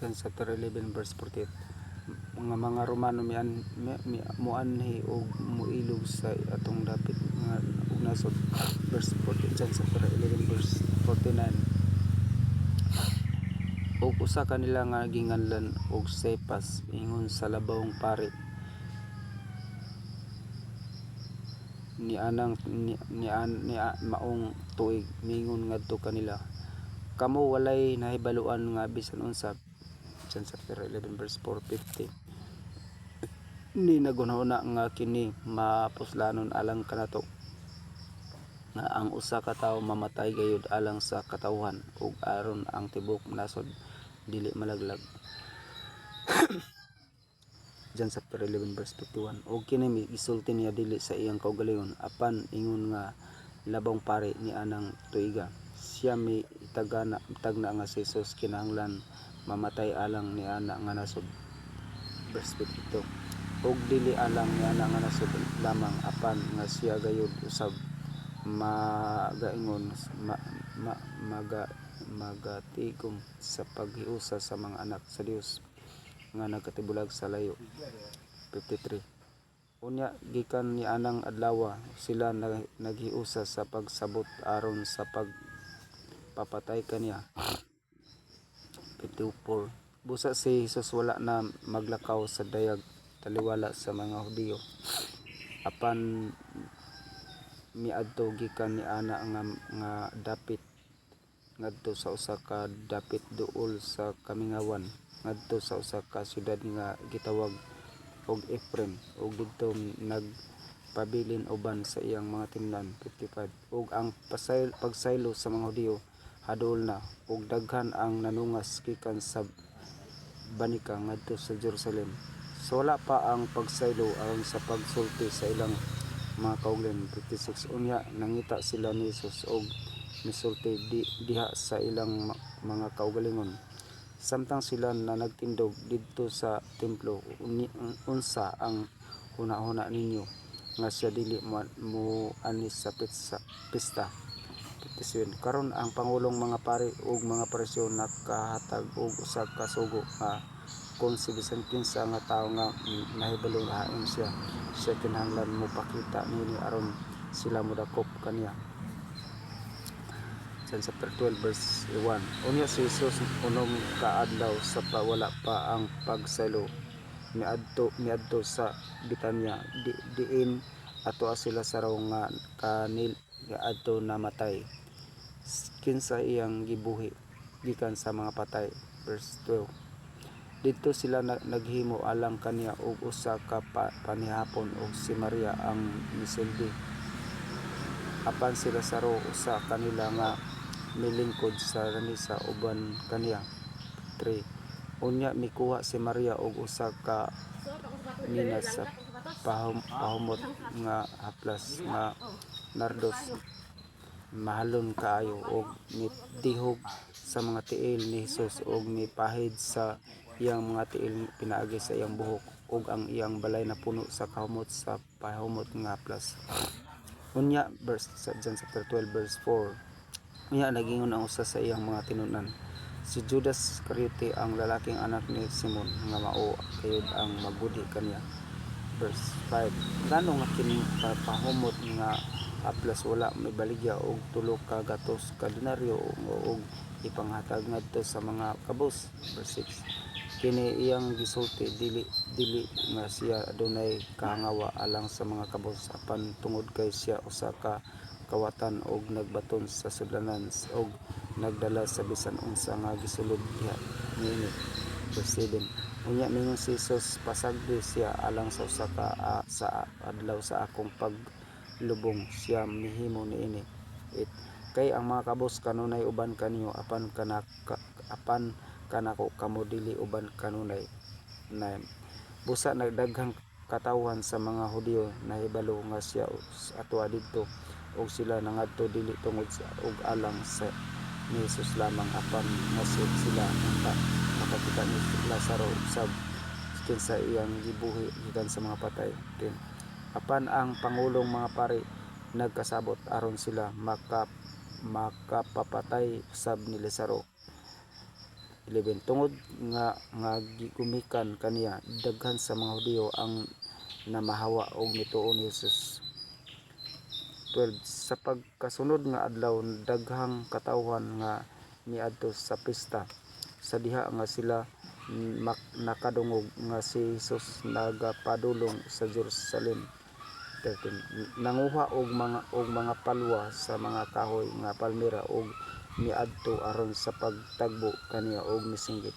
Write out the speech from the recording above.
dyan sa chapter 11 verse 48. Mga Romano muanhi og muilog sa atong dapit nga ug nasod verse 40 dyan sa chapter 11 verse 49. Og usa kanila nga ginganlan og Cephas ingon sa labawong pari ni anang maong tuig mingon ngadto kanila, kamo walay nahibaluan nga bisan unsa. Dyan sa chapter 11 verse 450, ni nagunahuna nga kini mapuslanon alang kanato nga ang usa ka tawo mamatay gayud alang sa katawhan ug aron ang tibok nasod dili malaglag. Dyan sa chapter 11 verse 51, og kini gisulti niya dili sa iyang kaugalingon apan ingon nga labong pari ni anang tuiga. Siya tagna nga si Jesus kinahanglan mamatay alang ni ana nga nasod. Verse 52, og dili alang ni ana nga nasod lamang apan nga siya gayud usab magaingon magatigom sa paghiusa sa mga anak sa Dios nga nagkatibulag sa layo. 53, unya gikan ni anang adlaw sila naghiusa sa pagsabot aron sa pagpapatay kaniya. 54, busa si Jesus wala na maglakaw sa dayag taliwala sa mga Hudiyo apan miadto gikan ni ana nga dapit ngadto sa usa ka dapit duol sa kamingawan ngadto sa usa ka syudad nga gitawag og Efrem ug didto nagpabilin uban sa iyang mga timnan. 55, ug ang pagsaylo sa mga Hudiyo hadol na ug daghan ang nanungas gikan sa banika ngadto sa Jerusalem. So wala pa ang pagsaylo aron sa pagsulti sa ilang mga kaugalingon. 56, unya nangita sila ni Jesus og misulti diha sa ilang mga kaugalingon samtang sila na nagtindog didto sa templo. Unsa ang hunahuna ninyo nga siya dili mo anis sa pista. 57, karon ang pangulong mga pari ug mga pariseo nakahatag og usa ka sugo nga kung si bisan kinsa nga tawo nga nahibalo hain siya kinahanglan mo pakita niini aron sila modakop kaniya. Sa chapter 12 verse 1, unya si Jesus unom ka adlaw sa wala pa ang pagsaylo miadto sa Betania diin ato sila saraw nga kanil adto namatay. Kinsa iyang gibuhi gikan sa mga patay. Verse 12, didto sila naghimo alang kaniya og usa ka panihapon ug si Maria ang misilbi apan sila saro usa kanila nga milingkod sa lanisa uban kaniya. 3, unya mikuha si Maria og usa ka minas sa pahumot nga haplas nga nardos mahalon kaayo og nitihog sa mga tiil ni Jesus og nipahid sa iyang mga tiil pinaagi sa iyang buhok ug ang iyang balay na puno sa kahumot sa pahumot nga haplas. Unya verse sa chapter 12 verse 4, unya nagingon ang usa sa iyang mga tinunan, si Judas Iscariote ang lalaking anak ni Simon nga mao kayod ang magbudi kaniya. Verse 5, ngano nga kining pahumot nga haplas wala may baligya og 3 ka gatos ka denaryo og ipanghatag ngadto sa mga kabus. Verse 6, kini iyang gisulti dili nga siya adunay kahangawa alang sa mga kabus apan tungod kay siya usa ka kawatan og nagbaton sa sudlanan og nagdala sa bisan unsa nga gisulod diha niini. Verse 7, unya mingon si Jesus, pasagdi siya alang sa usa ka sa adlaw sa akong paglubong siya mihimo niini. 8, kay ang mga kabus kanunay uban kaniyo apan kanako kamo dili uban kanunay. 9, busa nagdaghang katawhan sa mga Hudiyo nahibalo nga siya atwa didto og sila nangadto dili tungod sa og alang sa ni Jesus lamang apan nasud sila makakita ni Lazaro usab kinsa iyang gibuhi gikan sa mga patay. 10, apan ang pangulong mga pari nagkasabot aron sila makapapatay usab ni Lazaro 11 tungod nga gumikan kaniya daghan sa mga Hudiyo ang namahawa og mituo ni Hesus. 12 sa pagkasunod nga adlaw daghang katawhan nga miadto sa pista sa diha nga sila nakadungog nga si Hesus nagapadulong sa Jerusalem. 13 nanguha og mga palwa sa mga kahoy nga palmera og miadto aron sa pagtagbo kaniya og misinggit.